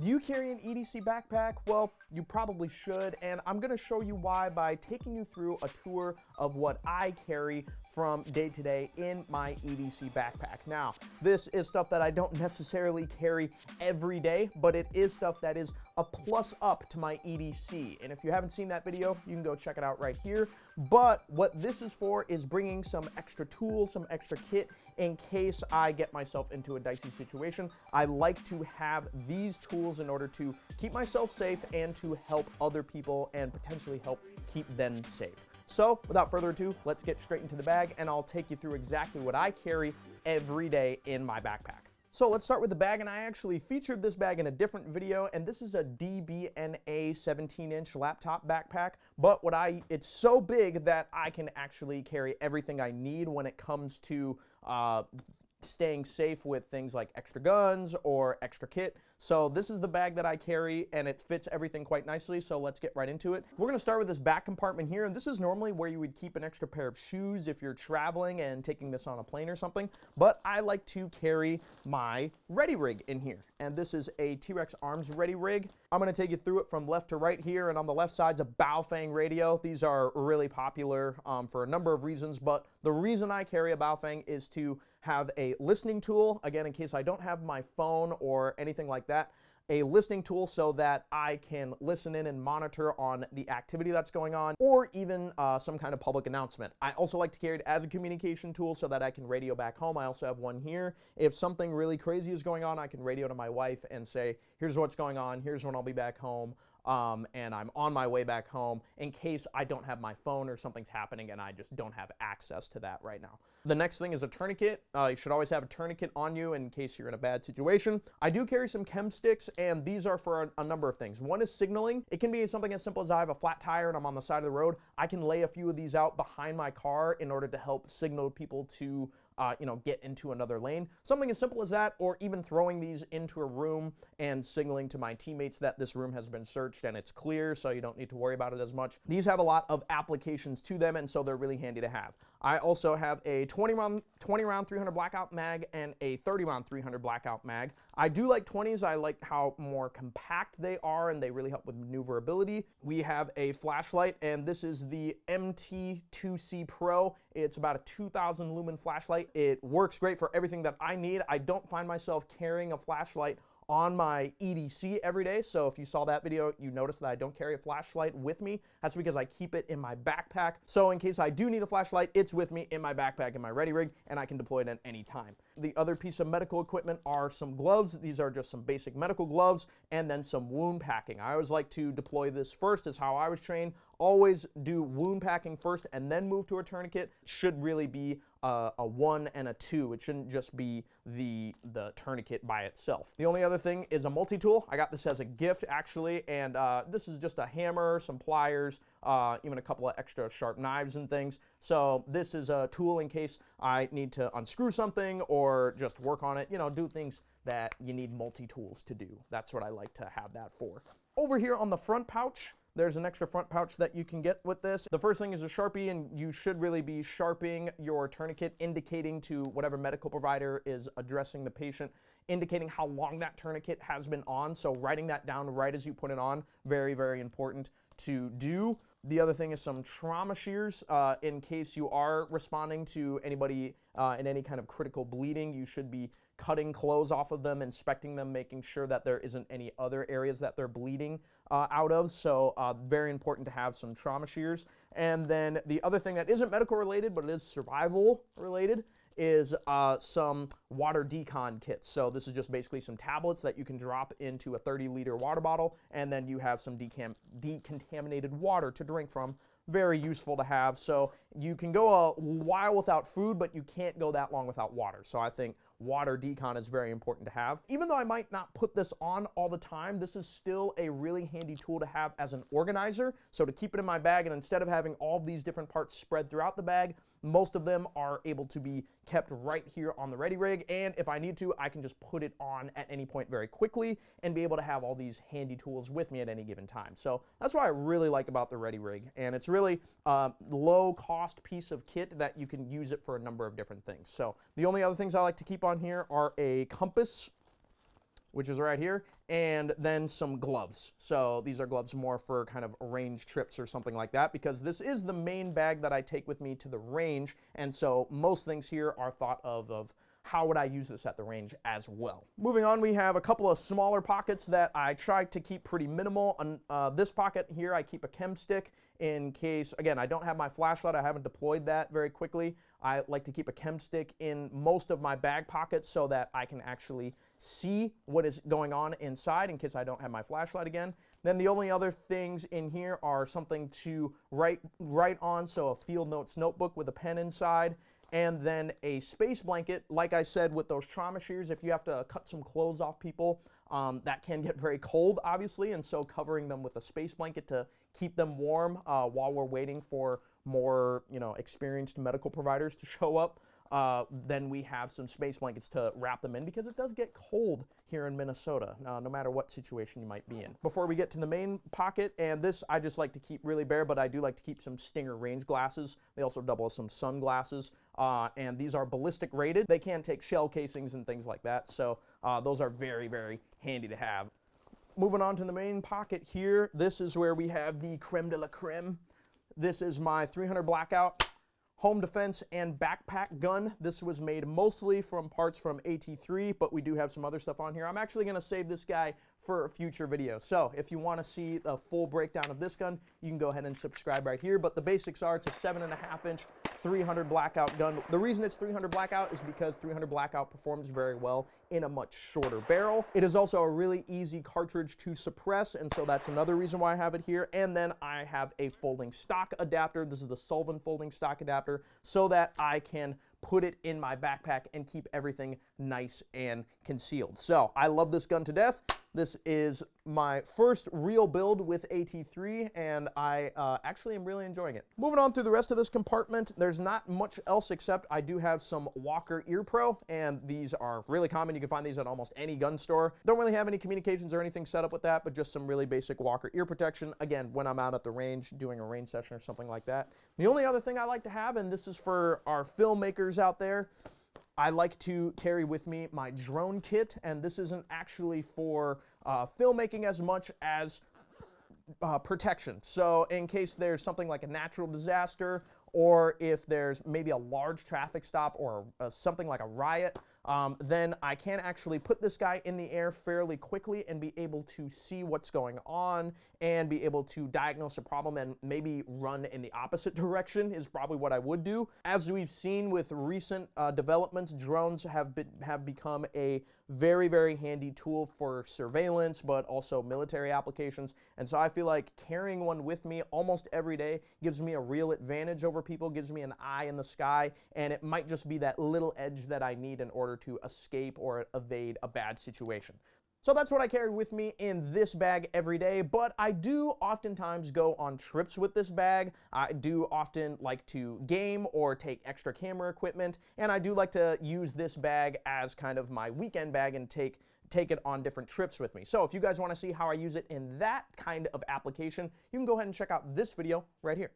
Do you carry an EDC backpack? Well, you probably should, and I'm gonna show you why by taking you through a tour of what I carry from day to day in my EDC backpack. Now, this is stuff that I don't necessarily carry every day, but it is stuff that is a plus up to my EDC. And if you haven't seen that video, you can go check it out right here. But what this is for is bringing some extra tools, some extra kit in case I get myself into a dicey situation. I like to have these tools in order to keep myself safe and to help other people and potentially help keep them safe. So without further ado, let's get straight into the bag and I'll take you through exactly what I carry every day in my backpack. So let's start with the bag, and I actually featured this bag in a different video, and this is a DBNA 17-inch laptop backpack, but it's so big that I can actually carry everything I need when it comes to staying safe with things like extra guns or extra kit. So this is the bag that I carry, and it fits everything quite nicely, so let's get right into it. We're gonna start with this back compartment here, and this is normally where you would keep an extra pair of shoes if you're traveling and taking this on a plane or something, but I like to carry my ready rig in here, and this is a T-Rex Arms ready rig. I'm gonna take you through it from left to right here, and on the left side's a Baofeng radio. These are really popular for a number of reasons, but the reason I carry a Baofeng is to have a listening tool, again, in case I don't have my phone or anything like that, a listening tool so that I can listen in and monitor on the activity that's going on, or even some kind of public announcement. I also like to carry it as a communication tool so that I can radio back home. I also have one here. If something really crazy is going on, I can radio to my wife and say, here's what's going on, here's when I'll be back home, and I'm on my way back home in case I don't have my phone or something's happening and I just don't have access to that right now. The next thing is a tourniquet. You should always have a tourniquet on you in case you're in a bad situation. I do carry some chem sticks, and these are for a number of things. One is signaling. It can be something as simple as I have a flat tire and I'm on the side of the road. I can lay a few of these out behind my car in order to help signal people to get into another lane. Something as simple as that, or even throwing these into a room and signaling to my teammates that this room has been searched and it's clear, so you don't need to worry about it as much. These have a lot of applications to them, and so they're really handy to have. I also have a 20 round 300 Blackout mag and a 30 round 300 Blackout mag. I do like 20s. I like how more compact they are, and they really help with maneuverability. We have a flashlight, and this is the MT2C Pro. It's about a 2000 lumen flashlight. It works great for everything that I need. I don't find myself carrying a flashlight on my EDC every day, so if you saw that video, you noticed that I don't carry a flashlight with me. That's because I keep it in my backpack, so in case I do need a flashlight, it's with me in my backpack in my ready rig, and I can deploy it at any time. The other piece of medical equipment are some gloves. These are just some basic medical gloves, and then some wound packing. I always like to deploy this first, is how I was trained. Always do wound packing first and then move to a tourniquet. It should really be a 1 and a 2. It shouldn't just be the tourniquet by itself. The only other thing is a multi-tool. I got this as a gift, actually, and this is just a hammer, some pliers, even a couple of extra sharp knives and things. So this is a tool in case I need to unscrew something or just work on it, do things that you need multi-tools to do. That's what I like to have that for. Over here on the front pouch, there's an extra front pouch that you can get with this. The first thing is a Sharpie, and you should really be sharpening your tourniquet, indicating to whatever medical provider is addressing the patient, indicating how long that tourniquet has been on. So writing that down right as you put it on, very, very important to do. The other thing is some trauma shears. In case you are responding to anybody in any kind of critical bleeding, you should be cutting clothes off of them, inspecting them, making sure that there isn't any other areas that they're bleeding out of. So very important to have some trauma shears. And then the other thing that isn't medical related, but it is survival related, is some water decon kits. So this is just basically some tablets that you can drop into a 30-liter water bottle, and then you have some decontaminated water to drink from. Very useful to have. So you can go a while without food, but you can't go that long without water. So I think water decon is very important to have. Even though I might not put this on all the time, this is still a really handy tool to have as an organizer. So to keep it in my bag, and instead of having all of these different parts spread throughout the bag, most of them are able to be kept right here on the ready rig, and if I need to, I can just put it on at any point very quickly and be able to have all these handy tools with me at any given time. So that's what I really like about the ready rig, and it's really low cost piece of kit that you can use it for a number of different things. So the only other things I like to keep on here are a compass, which is right here, and then some gloves. So these are gloves more for kind of range trips or something like that, because this is the main bag that I take with me to the range, and so most things here are thought of how would I use this at the range as well. Moving on, we have a couple of smaller pockets that I try to keep pretty minimal. This pocket here, I keep a chem stick in case, again, I don't have my flashlight, I haven't deployed that very quickly. I like to keep a chem stick in most of my bag pockets so that I can actually see what is going on inside in case I don't have my flashlight again. Then the only other things in here are something to write on, so a field notes notebook with a pen inside, and then a space blanket. Like I said, with those trauma shears, if you have to cut some clothes off people, that can get very cold, obviously, and so covering them with a space blanket to keep them warm while we're waiting for more, experienced medical providers to show up. Then we have some space blankets to wrap them in, because it does get cold here in Minnesota, no matter what situation you might be in. Before we get to the main pocket, and this I just like to keep really bare, but I do like to keep some Stinger range glasses. They also double as some sunglasses, and these are ballistic rated. They can take shell casings and things like that, so those are very, very handy to have. Moving on to the main pocket here, this is where we have the creme de la creme. This is my 300 Blackout home defense and backpack gun. This was made mostly from parts from AT3, but we do have some other stuff on here. I'm actually going to save this guy for a future video. So if you want to see the full breakdown of this gun, you can go ahead and subscribe right here. But the basics are, it's a 7.5-inch 300 Blackout gun. The reason it's 300 Blackout is because 300 Blackout performs very well in a much shorter barrel. It is also a really easy cartridge to suppress, and so that's another reason why I have it here. And then I have a folding stock adapter. This is the Sullivan folding stock adapter, so that I can put it in my backpack and keep everything nice and concealed. So I love this gun to death. This is my first real build with AT3, and I actually am really enjoying it. Moving on through the rest of this compartment, there's not much else except I do have some Walker Ear Pro, and these are really common. You can find these at almost any gun store. Don't really have any communications or anything set up with that, but just some really basic Walker ear protection, again, when I'm out at the range doing a range session or something like that. The only other thing I like to have, and this is for our filmmakers out there, I like to carry with me my drone kit, and this isn't actually for filmmaking as much as protection. So in case there's something like a natural disaster, or if there's maybe a large traffic stop or something like a riot, then I can actually put this guy in the air fairly quickly and be able to see what's going on and be able to diagnose a problem and maybe run in the opposite direction is probably what I would do. As we've seen with recent developments, drones have become a very, very handy tool for surveillance, but also military applications. And so I feel like carrying one with me almost every day gives me a real advantage over people, gives me an eye in the sky, and it might just be that little edge that I need in order to escape or evade a bad situation. So that's what I carry with me in this bag every day, but I do oftentimes go on trips with this bag. I do often like to game or take extra camera equipment, and I do like to use this bag as kind of my weekend bag and take it on different trips with me. So if you guys want to see how I use it in that kind of application, you can go ahead and check out this video right here.